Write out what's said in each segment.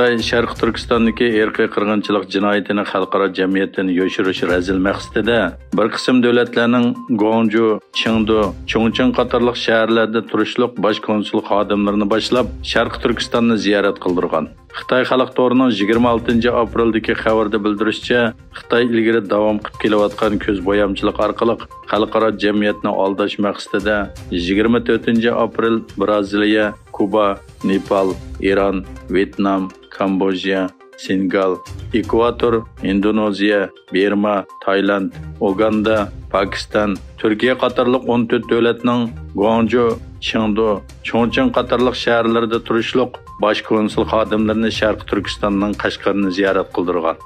Xitoy Sharq Turkistondagi irqiy qirg'inchilik jinoyatini xalqaro jamiyatdan yoshirish razil maqsadida bir qism davlatlarning Guangzhou, Chengdu, Chongqing qatorliq shaharlarda turishliq bosh konsul xodimlarini boshlab Sharq Turkistonni ziyorat qildirgan. Xitoy xalq to'rining 26 aprildagi xabarda bildirishicha, Xitoy ilgari davom qilib kelayotgan ko'zbo'yamchilik orqali xalqaro jamiyatni aldash maqsadida 24 aprel Braziliya, Kuba, Nepal, Iran, Vyetnam, Kamboja, Senegal, Ekvator, Indoneziya, Burma, Tayland, Uganda, Pakistan, Turkiya qatorliq 14 davlatning Guangzhou, Chengdu, Chongqing qatorliq shaharlarida turishliq bosh konsul xodimlarini Sharq Turkistonning Qashqarni ziyorat qildirgan.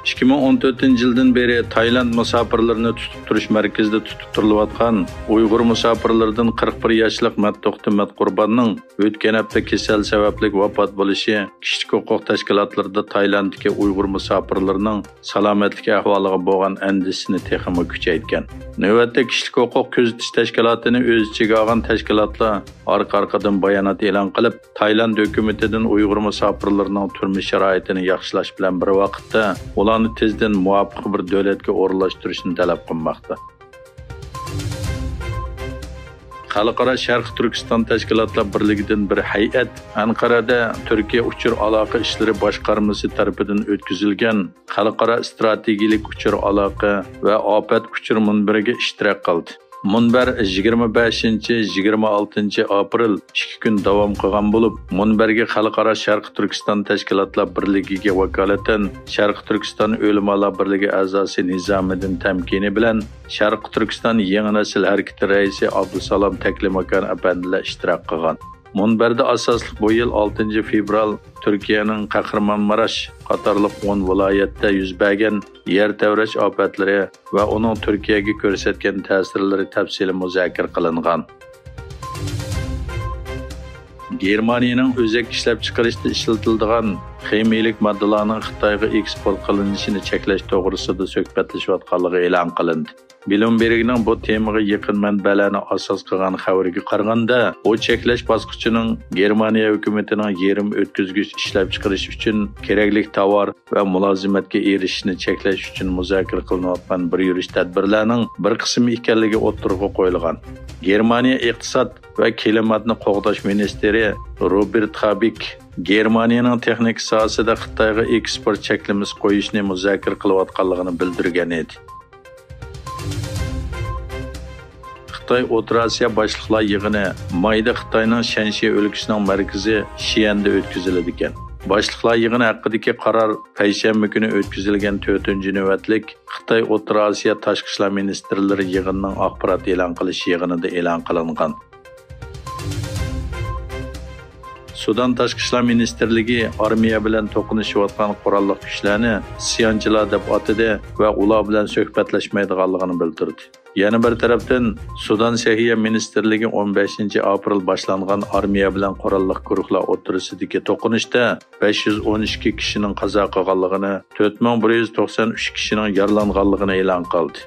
2014 yildan beri Tayland musofirlarini tutib turish markazida tutib turilayotgan Uyg'ur musofirlaridan 41 yoshlik Matto'xtimat Qurbonning o'tgan hafta kasal sababli vafot bo'lishi kishilik huquq tashkilotlarida Taylanddagi Uyg'ur musofirlarining salomatligi ahvoliga bo'lgan andishini texmi kuchaytgan. Navbatda kishilik huquq kuzatish tashkilotini o'z ichiga olgan tashkilotlar orqa-orqadan bayonot e'lon qilib, Tayland hukumatidan Uyg'ur musofirlarining turmush sharoitini yaxshilash bilan bir vaqtda ularni tezden muvafiq bir davlatga o'rinlashtirishni talab qilmoqda. Xalqaro Sharq Turkiston tashkilotlar birligidan bir hay'at Anqarada Turkiya uchur aloqa ishlari boshqarmasi tomonidan o'tkazilgan xalqaro strategik uchur aloqa va ofat uchur munbiriga ishtirok qildi. Munbar 25-26 aprel 2 kun davom qilgan bo'lib, munbarga xalqaro Sharq Turkiston tashkilotlar birligiga vakolatan Sharq Turkiston o'limalar birligi a'zosi Nizomiddin Tamkini bilan Sharq Turkiston yangi nasil harakati raisi Abdusalom Taklimakan apandilar ishtirok qilgan. Munbarda asosli bu yil 6 fevral Turkiyaning Qahramonmaraş qatorliq 10 viloyatda yuz bergan yer tavrash ofatlari va uning Turkiyaga ko'rsatgan ta'sirlari tafsili muzokara qilingan. Germaniyaning o'zak ishlab chiqarishda ishlatiladigan ximiyalik moddalarning Xitoyga eksport qilinishini cheklash to'g'risida suhbatlashayotganligi e'lon qilindi. Bloombergning bu temaga yaqin manbalarni asos qilgan xabariga qaraganda, bu cheklash bosqichining Germaniya hukumatining yerim o'tkazgich ishlab chiqarish uchun kerakli tovar va mulozimatga erishishni cheklash uchun muzokara qilinayotgan bir yurish tadbirlarining bir qismi ekanligi o'tirg'a qo'yilgan. Germaniya iqtisod va klimatni qo'g'dash ministri Robert Habeck Germaniyaning texnik sohasida Xitoyga eksport cheklimiz qo'yishni muzokara qilayotganligini bildirgan edi. Xitoy O'rta Osiyo boshliqlar yig'ini mayda Xitoyning Shanshe o'lkasining markazi Shiyanda o'tkaziladi ekan. Boshliqlar yig'ini haqidagi qaror payshanba kuni o'tkazilgan 4-navbatlik Xitoy O'rta Osiyo tashqi ishlar ministrlari yig'inining axborot e'lon qilish yig'inida e'lon qilingan. Sudan tashqi ishlar ministrligi armiya bilan to'qnashayotgan qurolli kuchlarni isyonchilar deb atadi va ular bilan suhbatlashmaydiganligini bildirdi. Yana bir tarafdan Sudan Səhiyyə Ministerligi 15 aprel boshlangan armiya bilan qurolli guruhlar o'rtasidagi to'qnashda 512 kishining qazo qilganligini, 4193 kishining yaralanganligini e'lon qildi.